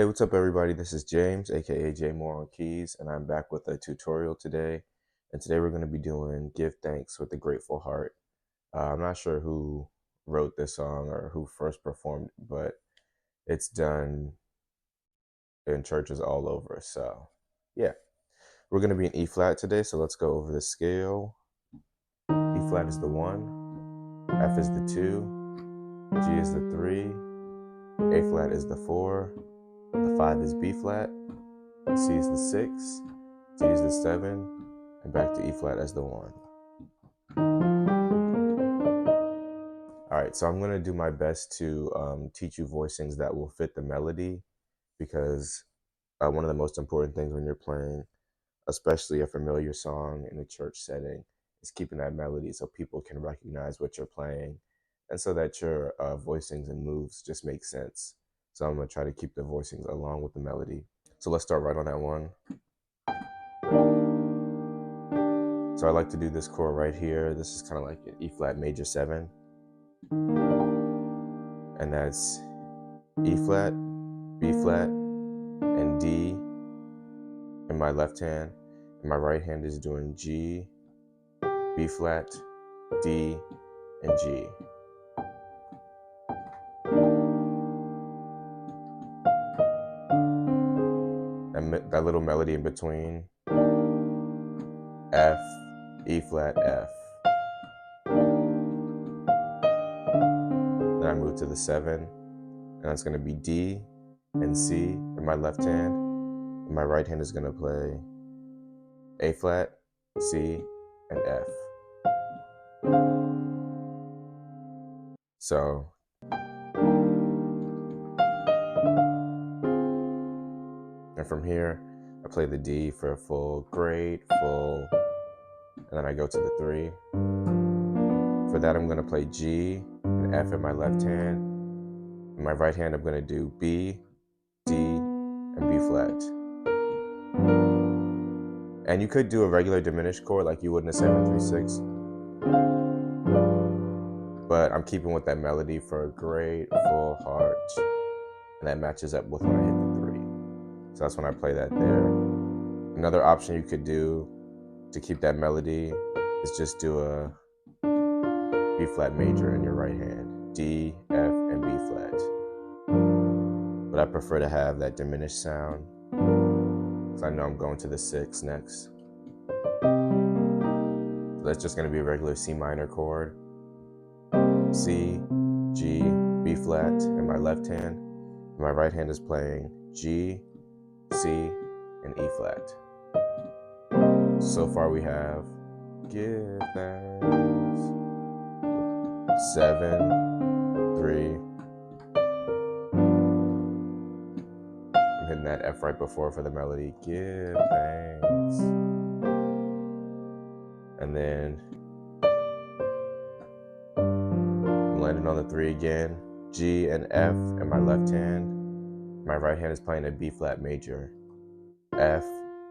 Hey, what's up everybody? This is James, aka jmooreonkeys, and I'm back with a tutorial today. And today we're going to be doing Give Thanks with a Grateful Heart. I'm not sure who wrote this song or who first performed it, but it's done in churches all over. So yeah, we're going to be in E flat today, so let's go over the scale. E flat is the 1, F is the 2, G is the 3, A flat is the 4, the 5 is B flat, C is the 6, D is the 7, and back to E flat as the 1. Alright, so I'm going to do my best to teach you voicings that will fit the melody, because one of the most important things when you're playing, especially a familiar song in a church setting, is keeping that melody so people can recognize what you're playing, and so that your voicings and moves just make sense. So I'm going to try to keep the voicings along with the melody. So let's start right on that one. So I like to do this chord right here. This is kind of like an E flat major 7. And that's E flat, B flat, and D in my left hand. And my right hand is doing G, B flat, D, and G. That little melody in between, F, E flat, F. Then I move to the 7, and that's going to be D and C in my left hand. And my right hand is going to play A flat, C, and F. So and from here, I play the D for a full, great, full, and then I go to the 3. For that, I'm going to play G and F in my left hand. In my right hand, I'm going to do B, D, and B flat. And you could do a regular diminished chord like you would in a 7-3-6. But I'm keeping with that melody for a great, full heart. And that matches up with when I hit the 3. So that's when I play that there. Another option you could do to keep that melody is just do a B flat major in your right hand, D, F, and B flat. But I prefer to have that diminished sound, because I know I'm going to the 6 next. So that's just going to be a regular C minor chord, C, G, B flat in my left hand. My right hand is playing G, C, and E flat. So far we have Give Thanks, 7, 3. I'm hitting that F right before for the melody, Give Thanks. And then I'm landing on the 3 again, G and F in my left hand. My right hand is playing a B flat major, F,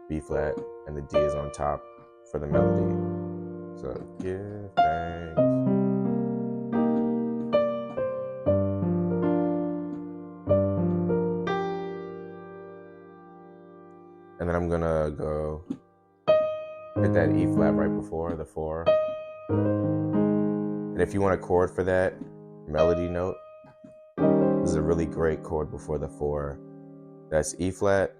B flat, and the D is on top for the melody. So give thanks. And then I'm gonna go hit that E flat right before the 4. And if you want a chord for that melody note, this is a really great chord before the 4. That's E flat,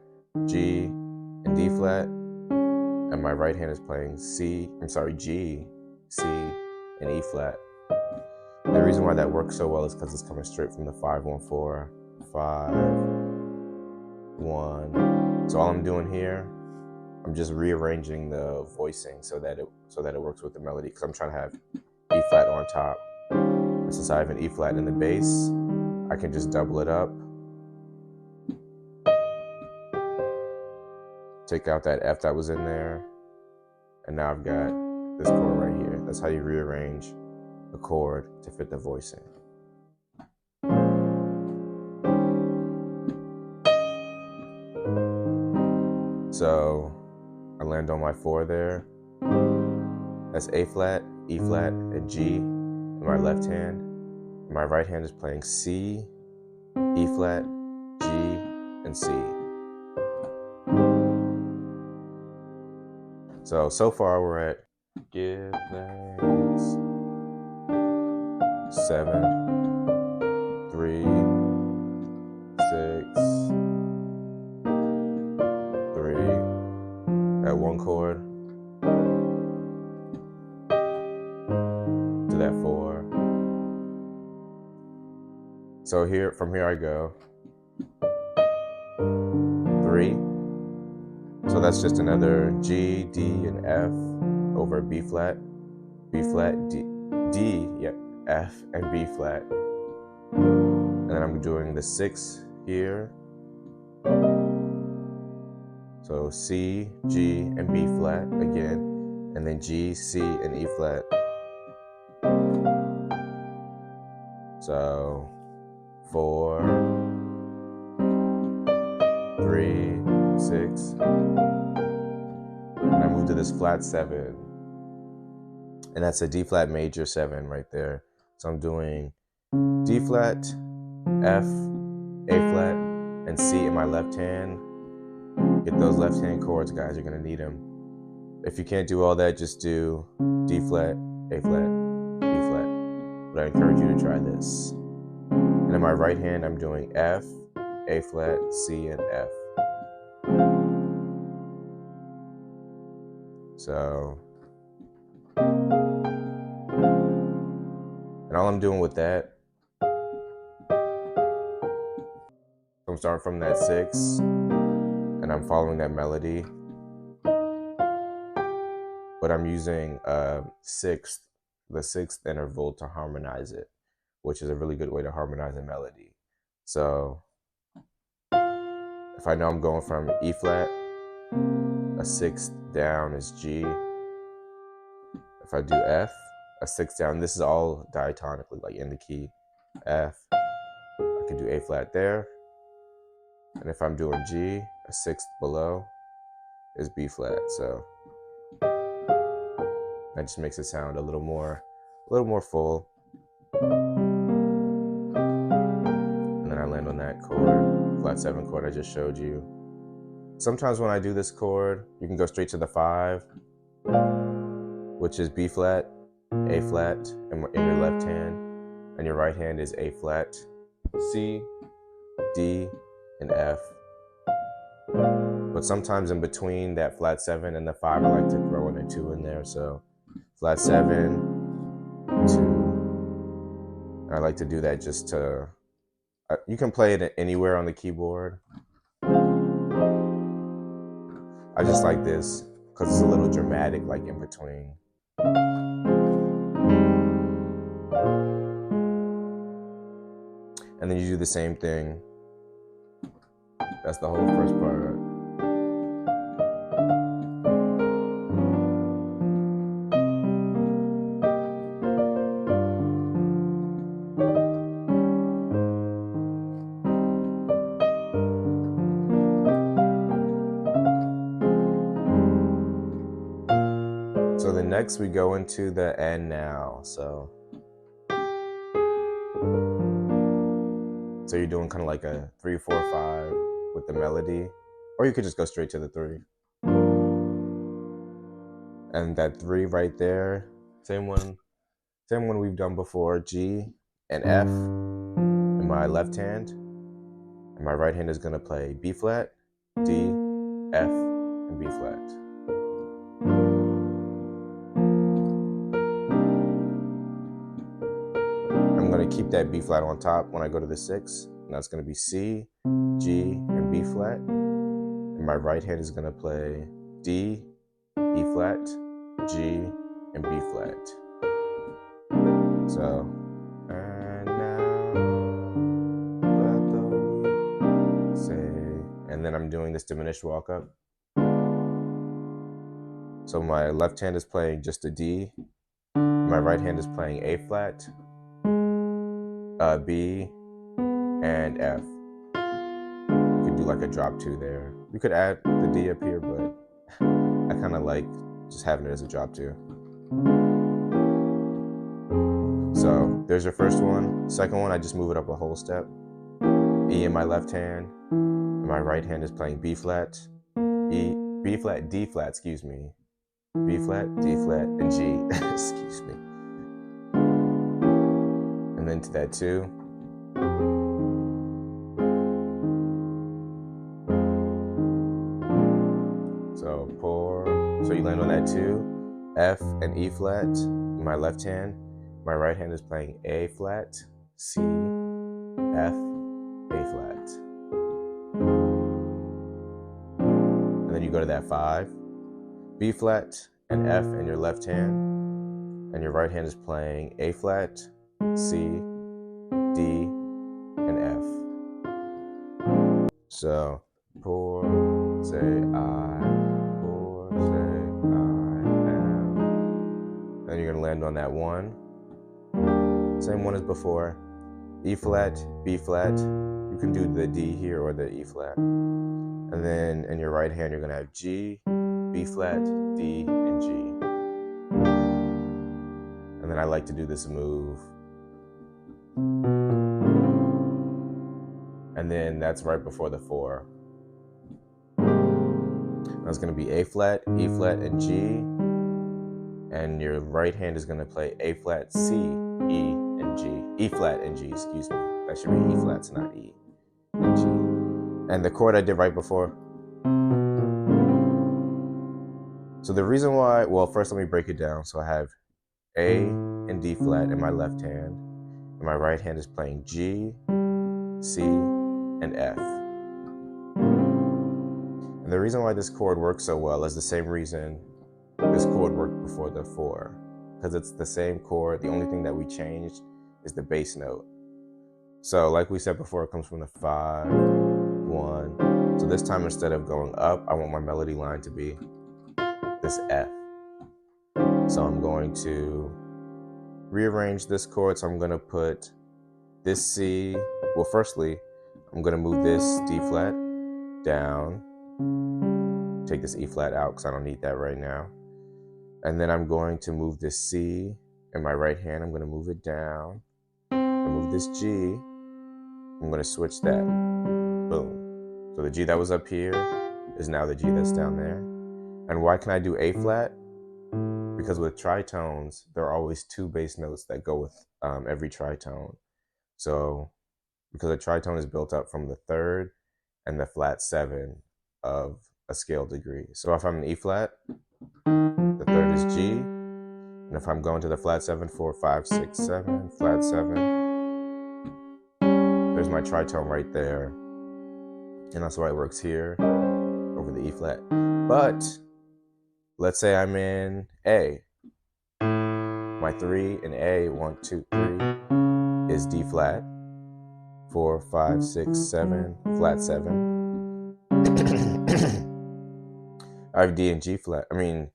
G, and D flat. And my right hand is playing G, C, and E flat. The reason why that works so well is because it's coming straight from the 5-1-4, 5, 1. So all I'm doing here, I'm just rearranging the voicing so that it works with the melody, because I'm trying to have E flat on top. And since I have an E flat in the bass, I can just double it up, take out that F that was in there, and now I've got this chord right here. That's how you rearrange a chord to fit the voicing. So I land on my 4 there. That's A flat, E flat, and G in my left hand. My right hand is playing C, E flat, G, and and C. So far we're at give thanks, 7, 3, 6, 3, that one chord, to that 4. So from here I go 3. So that's just another G, D, and F over B flat, D, yep, F and B flat. And then I'm doing the 6 here. So C, G, and B flat again, and then G, C, and E flat. So 4, 3, 6, and I move to this flat 7, and that's a D flat major 7 right there. So I'm doing D flat, F, A flat, and C in my left hand. Get those left hand chords, guys, you're gonna need them. If you can't do all that, just do D flat, A flat, B flat, but I encourage you to try this. And in my right hand, I'm doing F, A flat, C, and F. So, and all I'm doing with that, I'm starting from that 6, and I'm following that melody, but I'm using the 6th interval to harmonize it, which is a really good way to harmonize a melody. So if I know I'm going from E flat, a 6th down is G. If I do F, a 6th down, this is all diatonically, like in the key F. I can do A flat there. And if I'm doing G, a 6th below is B flat. So that just makes it sound a little more full. And then I land on that chord, flat 7 chord I just showed you. Sometimes when I do this chord, you can go straight to the 5, which is B flat, A flat in your left hand, and your right hand is A flat, C, D, and F. But sometimes in between that flat 7 and the 5, I like to throw in a 2 in there. So flat 7, 2. And I like to do that just to, you can play it anywhere on the keyboard. I just like this because it's a little dramatic, like in between. And then you do the same thing. That's the whole first part. So the next we go into the end now. So you're doing kind of like a 3, 4, 5 with the melody, or you could just go straight to the 3. And that 3 right there, same one we've done before, G and F in my left hand, and my right hand is gonna play B flat, D, F, and B flat. I'm gonna keep that B flat on top when I go to the 6, and that's gonna be C, G, and B flat. And my right hand is gonna play D, E flat, G, and B flat. So, and now let the weak say, and then I'm doing this diminished walk up. So my left hand is playing just a D, my right hand is playing A flat, B, and F. You could do like a drop 2 there. You could add the D up here, but I kind of like just having it as a drop 2. So there's your first one. Second one, I just move it up a whole step. E in my left hand, and my right hand is playing B flat, B flat, D flat, excuse me, B flat, D flat, and G, excuse me. And then to that 2. So so you land on that 2, F and E flat in my left hand. My right hand is playing A flat, C, F, A flat. And then you go to that 5, B flat and F in your left hand, and your right hand is playing A flat, C, D, and F. So, pour, say I, pour, say I am. Then you're gonna land on that 1. Same one as before. E flat, B flat. You can do the D here or the E flat. And then in your right hand, you're gonna have G, B flat, D, and G. And then I like to do this move. And then that's right before the 4. That's gonna be A flat, E flat, and G. And your right hand is gonna play A flat, C, E, and G. E flat and G, excuse me. That should be E flats, not E and G. And the chord I did right before. So the reason why, well, first let me break it down. So I have A and D flat in my left hand, and my right hand is playing G, C, and F. And the reason why this chord works so well is the same reason this chord worked before the 4, because it's the same chord. The only thing that we changed is the bass note. So like we said before, it comes from the 5, 1. So this time, instead of going up, I want my melody line to be this F. So I'm going to rearrange this chord. So I'm going to put this C, well, firstly, I'm going to move this D flat down, take this E flat out because I don't need that right now. And then I'm going to move this C in my right hand. I'm going to move it down and move this G. I'm going to switch that. Boom. So the G that was up here is now the G that's down there. And why can I do A flat? Because with tritones, there are always 2 bass notes that go with every tritone. So because a tritone is built up from the 3rd and the flat 7 of a scale degree. So if I'm in E flat, the 3rd is G. And if I'm going to the flat 7, 4, 5, 6, 7, flat 7, there's my tritone right there. And that's why it works here over the E flat. But let's say I'm in A. My 3 in A, 1, 2, 3, is D flat. 4, 5, 6, 7, flat 7. I have D and G flat. I mean,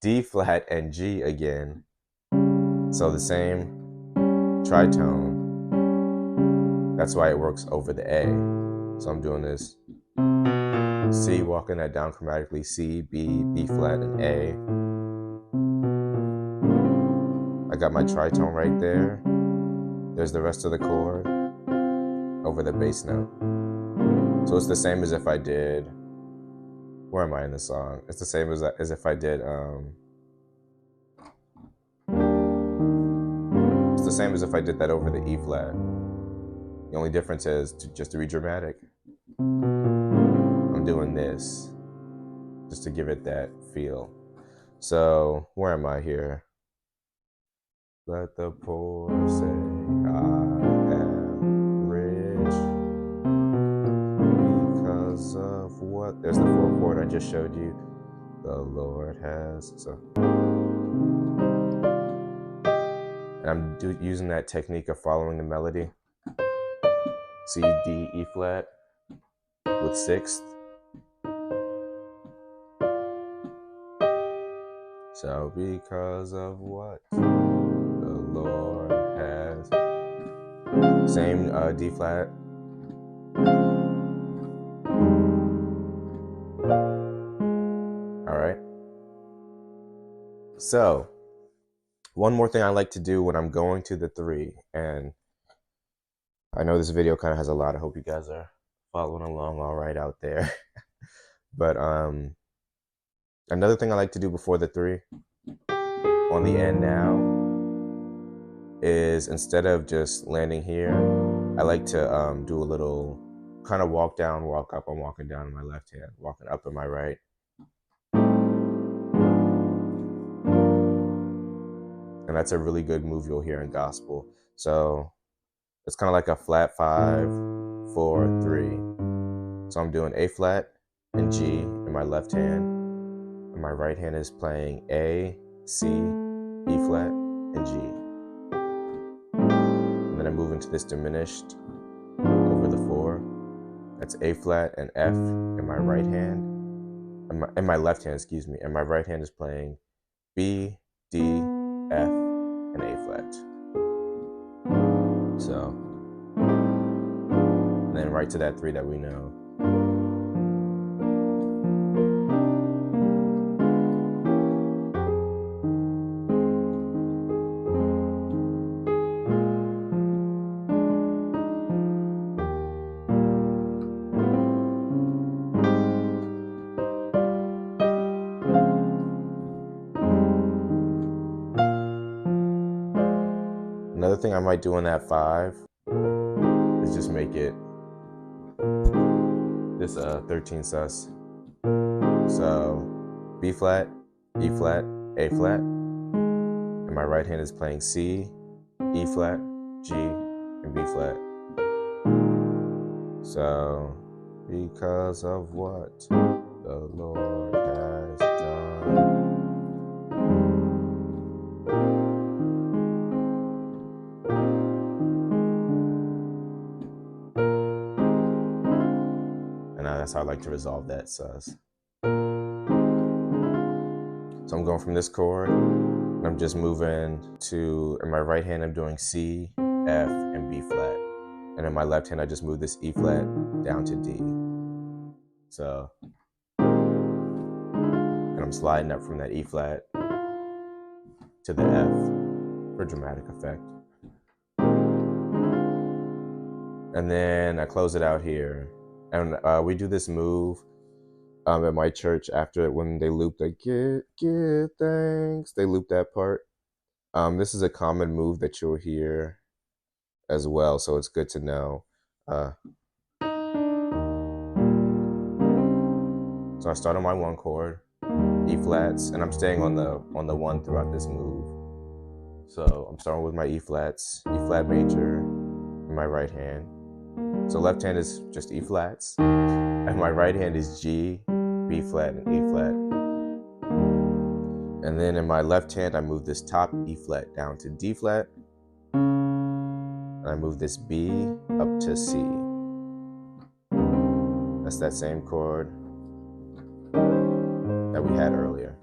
D flat and G again. So the same tritone. That's why it works over the A. So I'm doing this C, walking that down chromatically, C, B, B flat, and A. I got my tritone right there. There's the rest of the chord over the bass note. So it's the same as if I did, where am I in the song? It's the same as if I did, it's the same as if I did that over the E flat. The only difference is, just to be dramatic, I'm doing this just to give it that feel. So where am I here? Let the poor say I am rich because of what? There's the 4 chord I just showed you. The Lord has. So, and I'm using that technique of following the melody. C, D, E flat with 6th. So because of what the Lord has. Same D flat. All right. So one more thing I like to do when I'm going to the 3, and I know this video kind of has a lot. I hope you guys are following along all right out there. But another thing I like to do before the 3 on the end now is, instead of just landing here, I like to do a little kind of walk down, walk up. I'm walking down in my left hand, walking up in my right. And that's a really good move you'll hear in gospel. So it's kind of like a flat 5, 4, 3. So I'm doing A flat and G in my left hand, and my right hand is playing A, C, E flat, and G. And then I move into this diminished over the 4. That's A flat and F in my right hand, in my left hand, excuse me. And my right hand is playing B, D, F, and A flat. So, and then right to that 3 that we know. Another thing I might do on that 5 is just make it this 13 sus. So B flat, E flat, A flat, and my right hand is playing C, E flat, G, and B flat. So, because of what the Lord has done. And that's how I like to resolve that sus. So I'm going from this chord, and I'm just moving to, in my right hand, I'm doing C, F, and B flat. And in my left hand, I just move this E flat down to D. So, and I'm sliding up from that E flat to the F for dramatic effect. And then I close it out here. And we do this move at my church after, when they loop the give thanks, they loop that part. This is a common move that you'll hear as well, so it's good to know. So I start on my 1 chord, E flats, and I'm staying on the 1 throughout this move. So I'm starting with my E flats, E flat major in my right hand. So left hand is just E flats, and my right hand is G, B flat, and E flat. And then in my left hand, I move this top E flat down to D flat, and I move this B up to C. That's that same chord that we had earlier.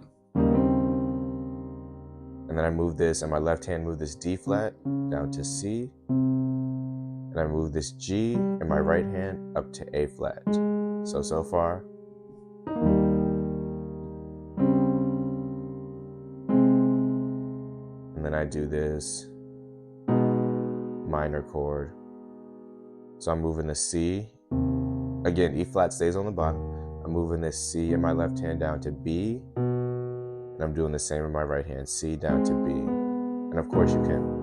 And then I move this, and my left hand move this D flat down to C, and I move this G in my right hand up to A flat. So far. And then I do this minor chord. So I'm moving the C. Again, E flat stays on the bottom. I'm moving this C in my left hand down to B, and I'm doing the same in my right hand, C down to B. And of course you can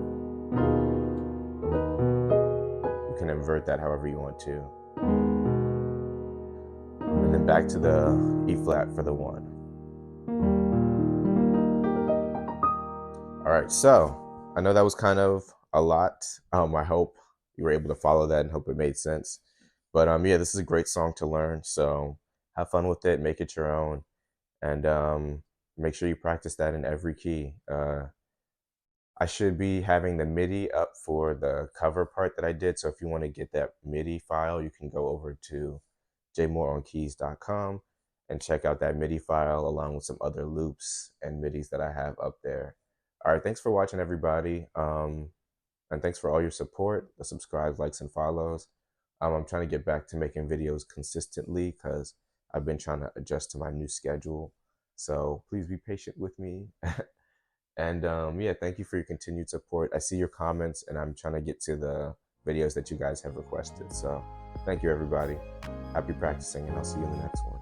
invert that however you want to. And then back to the E flat for the 1. All right, so I know that was kind of a lot. I hope you were able to follow that and hope it made sense. But yeah, this is a great song to learn. So have fun with it, make it your own, and make sure you practice that in every key. I should be having the MIDI up for the cover part that I did. So if you want to get that MIDI file, you can go over to jmooreonkeys.com and check out that MIDI file along with some other loops and MIDIs that I have up there. All right, thanks for watching, everybody. And thanks for all your support, the subscribes, likes, and follows. I'm trying to get back to making videos consistently because I've been trying to adjust to my new schedule. So please be patient with me. And yeah, thank you for your continued support. I see your comments, and I'm trying to get to the videos that you guys have requested. So thank you, everybody. Happy practicing, and I'll see you in the next one.